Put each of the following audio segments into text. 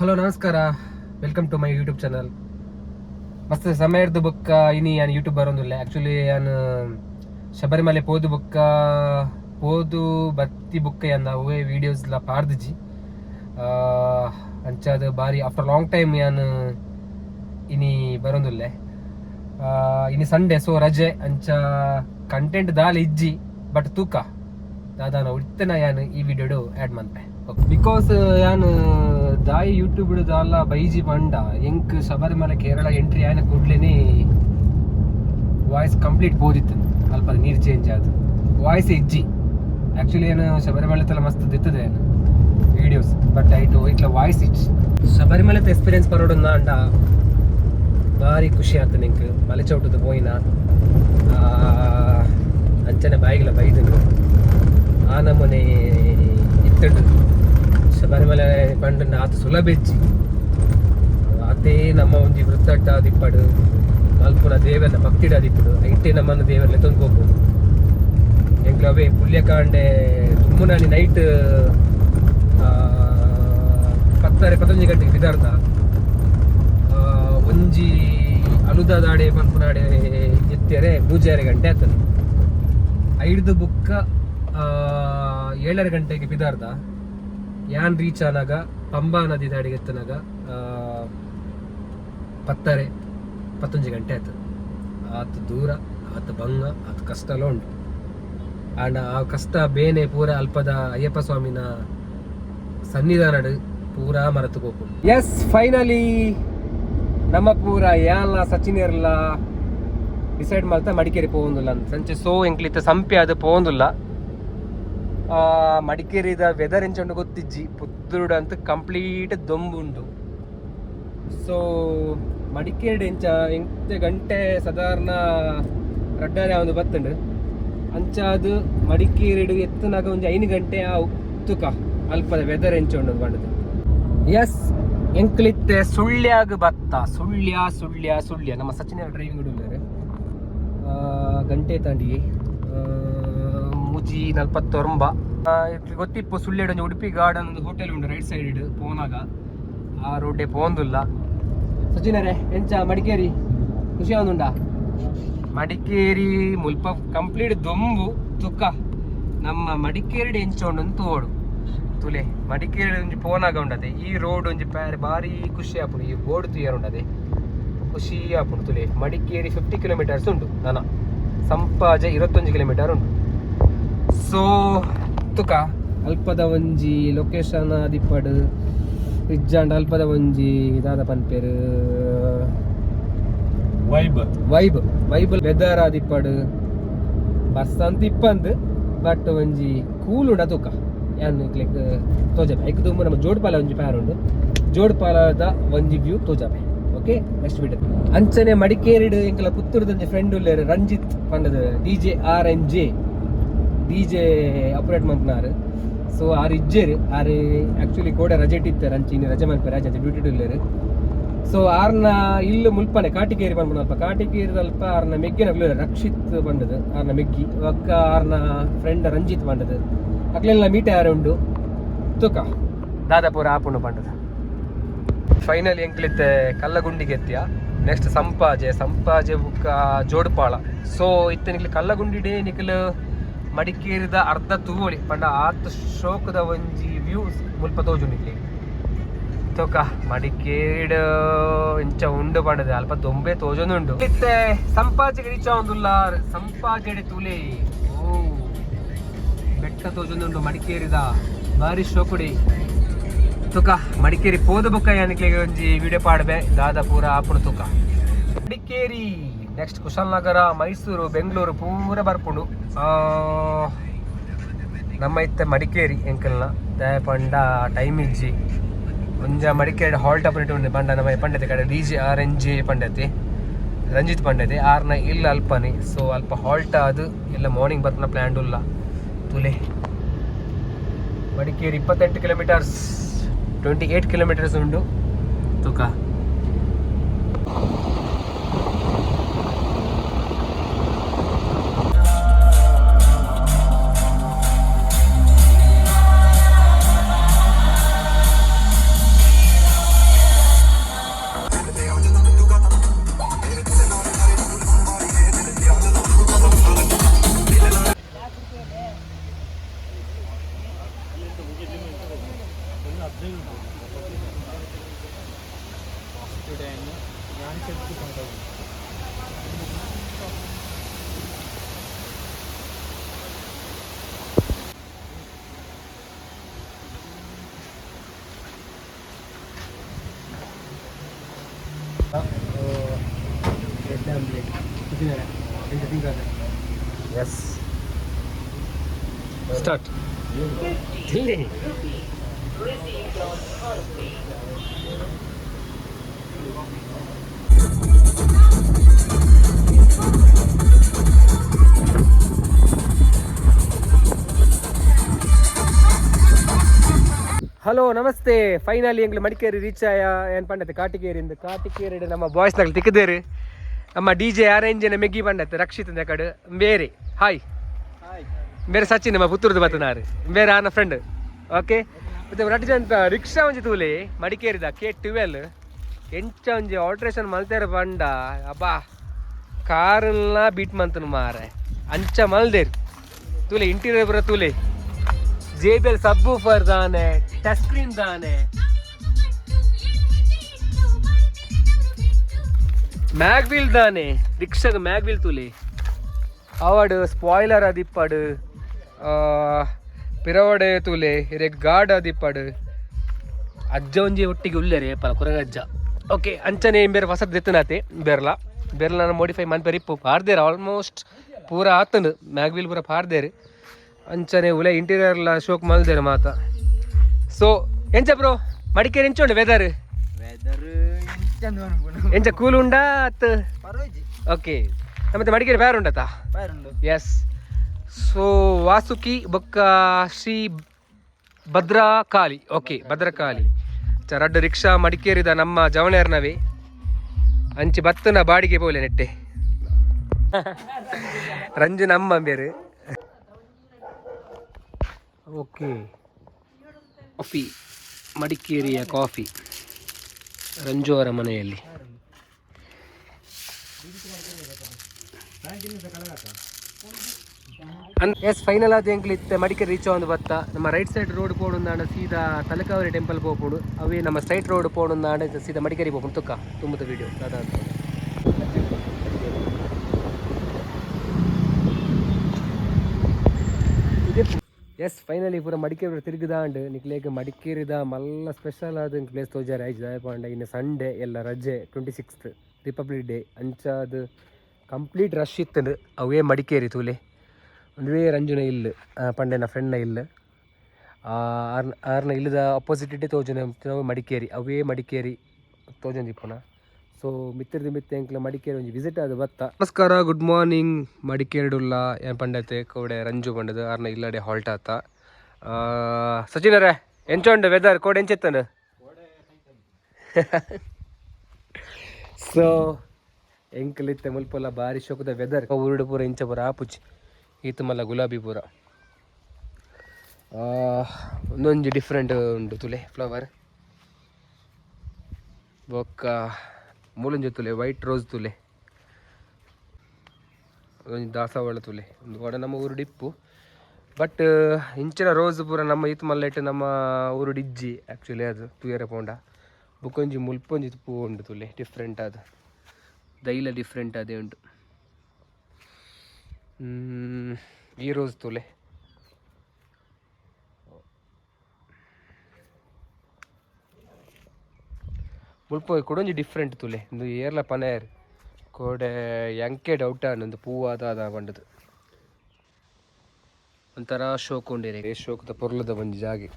Hello ನಮಸ್ಕಾರ, welcome to my YouTube channel. ಮಸ್ತ್ ಸಮಯ ಇರ್ದು ಬೊಕ್ಕ ಇನಿ ಯಾನು ಯೂಟ್ಯೂಬ್ ಬರೋದಿಲ್ಲ. ಆ್ಯಕ್ಚುಲಿ ಯಾನು ಶಬರಿಮಲೆ ಪೋದು ಬೊಕ್ಕ ಪೋದು ಬತ್ತಿ ಬುಕ್ಕ ಯಾನ ಅವೇ ವೀಡಿಯೋಸ್ಲ ಪಾರ್ದಿಜಿ ಅಂಚಾದ ಬಾರಿ ಆಫ್ಟರ್ ಲಾಂಗ್ ಟೈಮ್ ಯಾನು ಇನಿ ಬರೋದಿಲ್ಲ. ಇನಿ ಸಂಡೇ ಸೊ ರಜೆ ಅಂಚ ಕಂಟೆಂಟ್ ದಾಲ ಇಜ್ಜಿ ಬಟ್ ತೂಕ ದಾದಾನ ಉಳಿತನ ಯಾನು ಈ ವಿಡಿಯೋಡು ಆ್ಯಡ್ ಮಾಡ್ಪೆ ಬಿಕಾಸ್ ಯಾನು ದಾಯಿ ಯೂಟ್ಯೂಬ್ ದಾಲ ಬೈಜಿ ಪಂಡ ಎಂಕ್ ಶಬರಿಮಲೆ ಕೇರಳ ಎಂಟ್ರಿ ಆಯ್ನ ಕೂಡ್ಲೇನೆ ವಾಯ್ಸ್ ಕಂಪ್ಲೀಟ್ ಬೋದಿತ್ತು. ಅಲ್ಪ ನೀರು ಚೇಂಜ್ ಆದ ವಾಯ್ಸ್ ಇಜ್ಜಿ. ಆ್ಯಕ್ಚುಲಿ ಏನು ಶಬರಿಮಲೆ ತಲ ಮಸ್ತ್ ದಿತ್ತದೆ ಏನು ವೀಡಿಯೋಸ್, ಬಟ್ ಐಟು ಇಟ್ಲ ವಾಯ್ಸ್ ಇಜ್ಜಿ. ಶಬರಿಮಲೆ ಎಕ್ಸ್ಪೀರಿಯನ್ಸ್ ಬರೋಡನ್ನ ಅಂಡ ಭಾರಿ ಖುಷಿ ಆಯ್ತು. ನಿಂಗೆ ಮಲೆ ಚೌಟದ ಹೋಯ್ನ ಅಂಚನೆ ಬಾಯಿಗೆಲ್ಲ ಬೈದನು ಆ ನಮ್ಮನೆ ಇತ್ತಂಡು ಶಬರಿಮಲೆ ಪಂಡ ಆತ ಸುಲಭ ಹೆಚ್ಚಿ ಆತೇ ನಮ್ಮ ಒಂಜಿ ವೃತ್ತಟ್ಟ ದಿಪ್ಪಡು ಮಲ್ಪುನ ದೇವರನ್ನ ಭಕ್ತಿಡ ದಿಪ್ಪಡು ಐಟೇ ನಮ್ಮನ್ನು ದೇವರನ್ನ ತಂದ್ಕೋಬೋದು. ಎಂಗ್ಲವೇ ಪುಲ್ಯಕಾಂಡೆ ತುಮ್ಮನಾನಿ ನೈಟ್ 10-11 ಗಂಟೆಗೆ ಬಿದಾರ್ದ ಒಂಜಿ ಅಲುದ ದಾಡೆ ಪನ್ಪುನಾಡೆ ಎತ್ತರೆ 3 ಗಂಟೆ ಆಗ್ತದೆ. 5 ಬುಕ್ಕ 7 ಗಂಟೆಗೆ ಬಿದಾರ್ದ ಯಾನ್ ರೀಚ್ ಆನಾಗ ಪಂಬಾ ನದಿ ದಾಡಿಗೆ ಎತ್ತನಾಗ 10-11 ಗಂಟೆ ಆಯ್ತು. ಆತ ದೂರ ಆತ ಭಂಗ ಆತ ಕಷ್ಟ ಎಲ್ಲ ಉಂಟು. ಆಂಡ ಆ ಕಷ್ಟ ಬೇನೆ ಪೂರ ಅಲ್ಪದ ಅಯ್ಯಪ್ಪ ಸ್ವಾಮಿನ ಸನ್ನಿಧಾನ ಪೂರ ಮರೆತು ಹೋಗು. ಎಸ್, ಫೈನಲಿ ನಮ್ಮ ಪೂರ ಯಾನ್ಲ ಸಚಿನಿಯರ್ಲ ಡಿಸೈಡ್ ಮಾಡ್ತಾ ಮಡಿಕೇರಿ ಪೋವಂದಿಲ್ಲ ಅಂತ ಸಂಚೆ ಸೋ ಎಂಕ್ಲಿತ್ತ ಸಂಪೆ ಅದು ಪೋವಂದಿಲ್ಲ. ಮಡಿಕೇರಿದ ವೆದರ್ ಎಂಚಂಡು ಗೊತ್ತಿಜ್ಜಿ ಪುತ್ತೂರು ಅಂತ ಕಂಪ್ಲೀಟ್ ದೊಂಬುಂಡು. ಸೊ ಮಡಿಕೇರಿ ಎಂಚ ಎಂಟು ಗಂಟೆ ಸಾಧಾರಣ ರಡ್ಡಾರೆ ಒಂದು ಬತ್ತಂಡು ಅಂಚಾದು ಮಡಿಕೇರಿ ಎತ್ತನಾಗ ಒಂದು 5 ಗಂಟೆ ಆ ಉತ್ತುಕ ಅಲ್ಪದ ವೆದರ್ ಎಂಚಂಡು ಬಂಡದು. ಎಸ್, ಎಂಕ್ಲಿತ್ತೆ ಸುಳ್ಳ್ಯಾಗ ಬತ್ತ ಸುಳ್ಯ ನಮ್ಮ ಸಚಿನ ಡ್ರೈವಿಂಗ್ ಉಡುತ್ತಾರೆ ಗಂಟೆ ತಾಂಡಿ ಮುಜಿ 49 ಗೊತ್ತಿಪ್ಪು ಸುಳ್ಳ್ಯಡ ಉಡುಪಿ ಗಾರ್ಡನ್ ಒಂದು ಹೋಟೆಲ್ ಉಂಟು ರೈಟ್ ಸೈಡ್ ಪೋನಾಗ ಆ ರೋಡೇ ಪೋಂದಿಲ್ಲ. ಸಚಿನರೇ ಎಂಚ ಮಡಿಕೇರಿ ಖುಷಿ ಆಗುಂಡ? ಮಡಿಕೇರಿ ಮುಲ್ಪ ಕಂಪ್ಲೀಟ್ ದೊಂಬು ತುಕ್ಕ ನಮ್ಮ ಮಡಿಕೇರಿ ಎಂಚೋಂಡು ತೋಡು ತುಲೆ ಮಡಿಕೇರಿ ಒಂಜಿ ಪೋನಾಗ ಉಂಡದೆ ಈ ರೋಡ್ ಒಂಜಿ ಬಾರಿ ಖುಷಿ ಆಪುಂಡು. ಈ ಬೋರ್ಡ್ ತುಯ್ಯಾರ ಉಂಡದೆ ಖುಷಿ ಆಪುಂಡು ತುಲೆ. ಮಡಿಕೇರಿ 50 ಕಿಲೋಮೀಟರ್ಸ್ ಉಂಟು, ನನ್ನ ಸಂಪಾಜೆ 21 ಕಿಲೋಮೀಟರ್ ಉಂಟು. ಸೊ ತುಕ ಅಲ್ಪದ ಒಂಜಿ ಲೊಕೇಶನ್ ದಿಪ್ಪಡು ಇಜ್ಜಾಂಡ ಅಲ್ಪದ ಒಂಜಿ ದಾದ ಪನ್ಪೇರು ವೈಬ್ ವೆದರ್ ಆದಿಪ್ಪಡು ಬಸ್ ಅಂತ ಇಪ್ಪಂದು ಬಟ್ ಒಂಜಿ ಕೂಲ್ ಉಂಡ ತುಕ ಯಾನು ಕ್ಲಿಕ್ ತೋಜಬೆ ಐಕ್ ತುಂಬ ನಮ್ಮ ಜೋಡ್ಪಾಲ ಒಂಜಿ ಪ್ಯಾರ್ ಉಂಡು. ಜೋಡ್ಪಾಲದ ಒಂಜಿ ವ್ಯೂ ತೋಜಬೆ. ಓಕೆ, ನೆಕ್ಸ್ಟ್ ವಿಡಿಯೋ ಅಂಚನೆ ಮಡಿಕೇರಿಡ್ ಎಂಕಲ ಪುತ್ತೂರ್ದ ಫ್ರೆಂಡ್ ಉಳ್ಳೇರು ರಂಜಿತ್ ಪಂಡದ DJ RNJ ಆಪರೇಟ್ ಮಾಡ್ತಾರೆ. ಸೊ ಆರು ಇಜ್ಜೇರು ಆರು ಆ್ಯಕ್ಚುಲಿ ಕೋಡೆ ರಜೆ ಇಟ್ಟಿರ್ತಾರೆ ಅಂಚಿನ ರಜೆ ಮಾಡ್ತಾರೆ ರಜೆ ಡ್ಯೂಟಿ ಇಲ್ಲೇರು. ಸೊ ಆರ್ನ ಇಲ್ಲು ಮುಲ್ಪನೆ ಕಾಟಿಕೇರಿ ಬಂದ್ಬಿಡ ಅಲ್ಪ ಕಾಟಿಕೇರಿ ಅಲ್ಪ ಆರ್ನ ಮೆಗ್ಗಿನ ರಕ್ಷಿತ್ ಬಂದದು ಆರ್ನ ಮೆಗ್ಗಿ ಅಕ್ಕ ಆರ್ನ ಫ್ರೆಂಡ್ ರಂಜಿತ್ ಬಂದದು ಅಕ್ಲೆಲ್ಲ ಮೀಟ ಯಾರು ಉಂಡು ತುಕ ದಾದಾಪುರ ಆಪುಂಡು ಬಂದದು. ಫೈನಲಿ ಎಂಕ್ಲಿತ್ತೆ ಕಲ್ಲಗುಂಡಿಗೆ ಎತ್ತಿಯ ನೆಕ್ಸ್ಟ್ ಸಂಪಾಜೆ ಬುಕ್ಕ ಜೋಡುಪಾಳ. ಸೊ ಇತ್ತ ಕಲ್ಲಗುಂಡಿ ನಿಖಲ್ ಮಡಿಕೇರಿದ ಅರ್ಧ ತೂವಳಿ ಪಂಡ ಆತ ಶೋಕದ ಒಂಜಿ ವ್ಯೂ ಮುಲ್ಪ ತೋಜು ನಿಕ್ಲಿ ತೋಕ ಮಡಿಕೇರಿಡ್ ಇಂಚ ಉಂಡು ಪಂಡದೆ ಅಲ್ಪ ದೊಂಬೆ ತೋಜೊಂದುಂಡು. ಇತ್ತೆ ಸಂಪಾಜೆಗೆ ರೀಚ್ ಆಗುದಿಲ್ಲ ಸಂಪಾಜೆಡೆ ತುಲೆ ಓ ಬೆಟ್ಟ ತೋಜೊಂದುಂಡು ಮಡಿಕೇರಿದ ಬಾರಿ ಶೋಕುಡಿ ತುಕ. ಮಡಿಕೇರಿ ಪೋದ ಬುಕ್ಕ ಯಾನಿಕ್ಲೆ ಒಂಜಿ ವಿಡಿಯೋ ಪಾಡ್ಬೆ ದಾದಾಪುರ ಆಪುಣ ತುಕ. ಮಡಿಕೇರಿ ನೆಕ್ಸ್ಟ್ ಕುಶಾಲನಗರ, ಮೈಸೂರು, ಬೆಂಗಳೂರು ಪೂರ ಬರ್ಪುಂಡು. ನಮ್ಮ ಇತ್ತ ಮಡಿಕೇರಿ ಎಂಕಲ್ನ ದಯ ಪಂಡ ಟೈಮ್ ಇಜ್ಜಿ ಒಂಜ ಮಡಿಕೇರಿ ಹಾಲ್ಟ್ ಅಪರೇಟ್ ಉಂಡೆ ಪಂಡ ನಮ್ಮ ಪಂಡತೆ ಕಡೆ DJ RNJ ಪಂಡತೆ ರಂಜಿತ್ ಪಂಡತೆ ಆರ್ನ ಇಲ್ಲ ಅಲ್ಪನೆ. ಸೊ ಅಲ್ಪ ಹಾಲ್ಟ್ ಅದು ಎಲ್ಲ ಮಾರ್ನಿಂಗ್ ಬರ್ಪನ ಪ್ಲ್ಯಾನ್ ಉಲ್ಲ ತುಲೆ. ಮಡಿಕೇರಿ 28 ಕಿಲೋಮೀಟರ್ಸ್ 28 ಕಿಲೋಮೀಟರ್ಸ್ ಉಂಡು ತುಕ. ಬ್ರೆಡ್ ಆಮ್ಲೆಟ್ ಕುದಿದ್ದಾರೆ ಎಂತ ತಿಂಗಾದ್ರೆ ಎಸ್ ಸ್ಟಾರ್ಟ್ ತಿಲ್ಲಿ ಹಲೋ ನಮಸ್ತೆ ಫೈನಲಿ ಎಂಗ್ಲು ಮಡಿಕೇರಿ ರೀಚ್ ಆಯ ಏನು ಪಂಡತೆ ಕಾಟಿಕೇರಿಯಿಂದ ಕಾಟಿಕೇರಿ ನಮ್ಮ ಬಾಯ್ಸ್ನಾಗ್ಲು ತಿಕ್ಕದೇರು ನಮ್ಮ ಡಿ ಜೆ ಅರೇಂಜಿನ ಮೆಗ್ಗಿ ಪಂಡತೆ ರಕ್ಷಿತ್ ಕಡೆ ಬೇರೆ ಹಾಯ್ ಬೇರೆ ಸಚಿನ್ ನಮ್ಮ ಪುತ್ತೂರ್ದು ಬತ್ತನಾರು ಬೇರೆ ಆನ ಫ್ರೆಂಡ್ ಓಕೆ ಮತ್ತೆ ರಡ್ಜ್ ಅಂತ ರಿಕ್ಷಾ ಒಂಜಿ ತೂಲೆ ಮಡಿಕೇರಿದ K12 ಎಂಚ ಒಂಜಿ ಆಲ್ಟ್ರೇಷನ್ ಮಲ್ತೇರ ಪಂಡ ಅಬ್ಬಾ ಕಾರನ್ನ ಬೀಟ್ ಮಂತನು ಮಾರೆ ಅಂಚ ಮಲ್ದೇರು ತೂಲೆ ಇಂಟೀರಿಯರ್ ಬರ ತೂಲೆ JBL ಸಬ್ವೂಫರ್ ದಾನೆ ಟಚ್ ಸ್ಕ್ರೀನ್ ದಾನೆ ಮ್ಯಾಗ್ವಿಲ್ ದಾನೆ ರಿಕ್ಷಾಗ ಮ್ಯಾಗ್ವಿಲ್ ತುಲಿ ಅವಡು ಸ್ಪಾಯ್ಲರ್ ಅದಿಪ್ಪಡು ಪಿರವಡೆ ತುಲೆ ಹಿರೇಗ್ ಗಾರ್ಡ್ ಅದಿಪ್ಪಡು ಅಜ್ಜ ಒಂಜಿ ಒಟ್ಟಿಗೆ ಉಳ್ಳೇರೆ ಪಲ ಕೊರಗಜ್ಜ ಓಕೆ ಅಂಚನೆ ಬೇರೆ ಹೊಸದು ಎತ್ತನಾತೆ ಬೆರ್ಲ ಮೋಡಿಫೈ ಮನ್ಪೇರಿ ಇಪ್ಪು ಪಾರ್ದೇರು ಆಲ್ಮೋಸ್ಟ್ ಪೂರ ಆತಂಡು ಮ್ಯಾಗ್ವಿಲ್ ಪೂರ ಪಾರ್ದೇರು ಅಂಚನೆ ಉಲೆ ಇಂಟೀರಿಯರ್ಲ ಶೋಕ್ ಮಲ್ದೇರು ಮಾತ ಸೊ ಎಂಚ ಬ್ರೋ ಮಡಿಕೇರಿ ಎಂಚುಂಡು ವೆದರ್ ಎಂಚ ಕೂಲ್ ಉಂಡಾ ಅತ್ ಓಕೆ ಮತ್ತೆ ಮಡಿಕೇರಿ ಬೇರೆ ಉಂಡತಾ ಎಸ್ ಸೊ ವಾಸುಕಿ ಬೊಕ್ಕ ಶ್ರೀ ಭದ್ರಕಾಳಿ ಓಕೆ ಭದ್ರಕಾಳಿ ರಡ್ಡು ರಿಕ್ಷಾ ಮಡಿಕೇರಿದ ನಮ್ಮ ಜವಣೇರ್ನವೇ ಅಂಚಿ ಬತ್ತನ ಬಾಡಿಗೆ ಪೋಲೆ ನೆಟ್ಟೆ ರಂಜು ನಮ್ಮ ಬೇರೆ ಓಕೆ ಕಾಫಿ ಮಡಿಕೇರಿಯ ಕಾಫಿ ರಂಜು ಅವರ ಮನೆಯಲ್ಲಿ ಎಸ್ ಫೈನಲ್ ಆದ ಎಂಕ್ಲಿತ್ತೆ ಮಡಿಕೇರಿ ರೀಚ್ ಒಂದು ಬತ್ತ ನಮ್ಮ ರೈಟ್ ಸೈಡ್ ರೋಡ್ ಪೋಣುಂದಾಂಡ ಸೀದಾ ತಲಕಾವರಿ ಟೆಂಪಲ್ ಪೋಪುಡು ಅವೇ ನಮ್ಮ ಸ್ಟ್ರೈಟ್ ರೋಡ್ ಪೋಣುಂದಾಂಡ ಸೀದಾ ಮಡಿಕೇರಿ ಪೋಪುಡು ತುಕ್ಕ ತುಂಬದ ವಿಡಿಯೋ ಅದಾದ ಎಸ್ ಫೈನಲಿ ಪೂರ ಮಡಿಕೇರಿ ತಿರುಗಿದಾಂಡು ನಿಕ್ಲೇಗ ಮಡಿಕೇರಿದ ಮಲ್ಲ ಸ್ಪೆಷಲ್ ಆದ ಪ್ಲೇಸ್ ತೋಜಾರೆ ಆಯ್ತು ದಾಯಪಾಂಡ ಇನ್ನು ಸಂಡೇ ಎಲ್ಲ ರಜೆ 26th ರಿಪಬ್ಲಿಕ್ ಡೇ ಅಂಚಾದ ಕಂಪ್ಲೀಟ್ ರಶ್ ಇತ್ತು ಅವೇ ಮಡಿಕೇರಿ ತೂಲೆ ಒಂದುವೇ ರಂಜುನ ಇಲ್ಲ ಪಂಡೆನ ಫ್ರೆಂಡ್ನ ಇಲ್ಲ ಆರ್ನ ಇಲ್ಲದ ಅಪೋಸಿಟ್ ಇಟ್ಟೆ ತೋಜನ ಮಡಿಕೇರಿ ಅವೇ ಮಡಿಕೇರಿ ತೋಜಂದಿಪ್ಪನ ಸೊ ಮಿತ್ರದ ಎಂಕ್ಲ ಮಡಿಕೇರಿ ಒಂಜಿ ವಿಸಿಟ್ ಆದ ಬತ್ತ ನಮಸ್ಕಾರ ಗುಡ್ ಮಾರ್ನಿಂಗ್ ಮಡಿಕೇರಿಡುಲ್ಲ ಏನು ಪಂಡತೆ ಕೋಡೆ ರಂಜು ಪಂಡದು ಆರ್ನ ಇಲ್ಲಡೆ ಹಾಲ್ಟ್ ಆತ ಸಚಿನರೇ ಎಂಚೊಂಡು ವೆದರ್ ಕೋಡೆ ಎಂಚೆತ್ತನು ಸೊ ಎಂಕ್ಲಿತ್ತೆ ಮುಲ್ಪಲ್ಲ ಬಾರಿ ಶೋಕದ ವೆದರ್ ಉರುಡು ಪೂರ ಇಂಚ ಪೂರ ಆಪುಚಿ ಈತ ಮಲ್ಲ ಗುಲಾಬಿ ಪೂರ ಒಂದೊಂದು ಡಿಫ್ರೆಂಟ್ ಉಂಟು ತುಲೆ ಫ್ಲವರ್ ಬೊಕ್ಕ ಮೂಲಂಜಿ ತುಲೆ ವೈಟ್ ರೋಸ್ ತುಲೆ ಒಂದು ದಾಸವಾಳ ತುಲೆ ಒಂದು ಕೂಡ ನಮ್ಮ ಊರು ಡಿಪ್ಪು ಬಟ್ ಇಂಚಿನ ರೋಸ್ ಪೂರ ನಮ್ಮ ಈತ್ ಮಲ್ಲ ನಮ್ಮ ಊರು ಡಿಜ್ಜಿ ಆ್ಯಕ್ಚುಲಿ ಅದು ತೂಯರ ಪೋಂಡ ಬುಕ್ಕೊಂಜಿ ಮುಲ್ಪೊಂಜಿ ಪೂ ಉಂಟು ತುಲೆ ಡಿಫ್ರೆಂಟ್ ಅದು ದೈಲ ಡಿಫ್ರೆಂಟ್ ಅದೇ ಉಂಟು ಈ ರೋಸ್ ತುಲೆ ಮುಲ್ಪ ಕೊಡೊಂಜಿ ಡಿಫ್ರೆಂಟ್ ತುಲೆ ಒಂದು ಏರ್ಲ ಪನೇರ್ ಕೋಡೆ ಎಂಕೆ ಡೌಟ ಒಂದು ಪೂವಾದ ಬಂಡದು ಒಂಥರ ಶೋಕ್ ಉಂಡಿರಿ ಶೋಕದ ಪೊರ್ಲದ ಒಂಜಿ ಜಾಗೆ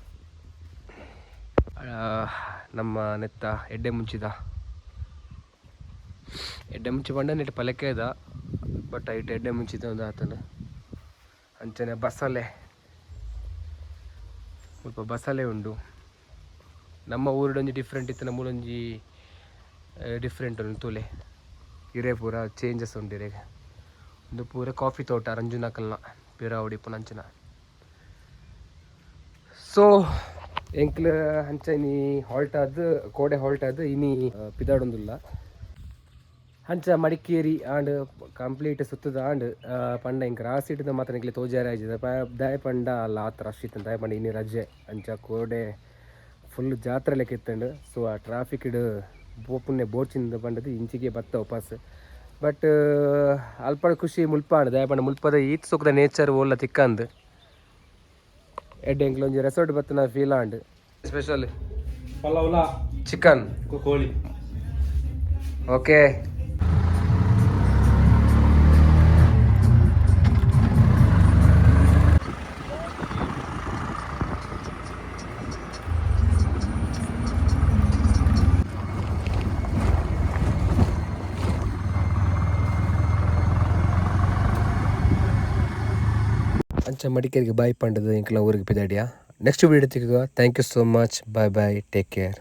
ನಮ್ಮ ನೆತ್ತ ಎಡ್ಡೆ ಮುಂಚಿ ಬಂಡ ನೆಟ್ಟು ಪಲಕೆ ಇದ ಬಟ್ ಐಟ್ ಎಡ್ಡೆ ಮುಂಚಿದ ಒಂದು ಆತನ ಅಂಚನೆ ಬಸಳೆ ಸ್ವಲ್ಪ ಬಸಳೆ ಉಂಡು ನಮ್ಮ ಊರಡೊಂಜಿ ಡಿಫ್ರೆಂಟ್ ಇತ್ತು ನಮ್ಮೂರೊಂಜಿ ಡಿಫ್ರೆಂಟ್ ಉಂಟು ತುಲೆ ಹಿರೇ ಪೂರ ಚೇಂಜಸ್ ಉಂಡಿರೆ ಒಂದು ಪೂರ ಕಾಫಿ ತೋಟ ರಂಜುನಕಲ್ನ ಪಿರ ಹೊಡಿಪುನ ಅಂಚನ ಸೊ ಎಂಕ್ಲ ಹಂಚನಿ ಹಾಲ್ಟ್ ಆದ್ ಕೋಡೆ ಹಾಲ್ಟ್ ಆದ್ ಇನಿ ಪಿದಾಡೊಂದುಲ್ಲ ಹಂಚ ಮಡಿಕೇರಿ ಆಂಡ್ ಕಂಪ್ಲೀಟ್ ಸುತ್ತದ ಆಂಡ್ ಪಂಡ ಇಂಕ ರಾಸಿಟ್ಟದ ಮಾತ್ರ ಎಂಕ್ಲೆ ತೋಜಾರೆ ಆಯ್ತದ ದಾಯ ಪಂಡ ಅಲ್ಲ ಆತರ ಅಷ್ಟಿತ್ತು ದಾಯ ಪಂಡ ಇನಿ ರಜೆ ಅಂಚ ಕೋಡೆ ಫುಲ್ ಜಾತ್ರೆ ಲೆಕ್ಕ ಇತ್ತಂಡು. ಸೊ ಆ ಟ್ರಾಫಿಕ್ ಇಡು ಪುಣ್ಯ ಬೋಡ್ಚಿಂದ ಬಂಡದು ಇಂಚಿಗೆ ಬತ್ತ ವಾಪಸ್. ಬಟ್ ಅಲ್ಪ ಖುಷಿ ಮುಲ್ಪಾಂಡು ದಯಪಂಡ ಮುಲ್ಪದ ಈತ್ ಸುಖದ ನೇಚರ್ ಓಲ್ಲ ತಿಕ್ಕಂದು ಎಡ್ಡೆಂಕ್ಲ ಒಂಜಿ ರೆಸಾರ್ಟ್ ಬತ್ತನ ಫೀಲ್ ಆಂಡ್. ಸ್ಪೆಷಲ್ ಪಲಾವ್ಲ ಚಿಕನ್ ಕೋಳಿ. ಓಕೆ. ಅಂಚ ಮಡಿಕೇರಿಗೆ ಬಾಯ್ ಪಂಡದು ಇಂಕಲ ಊರಿಗೆ ಪಿದಾಡಿಯಾ. ನೆಕ್ಸ್ಟ್ ವೀಡಿಯೋ ತಿಕ್ಕ. Thank you so much. Bye bye. Take care.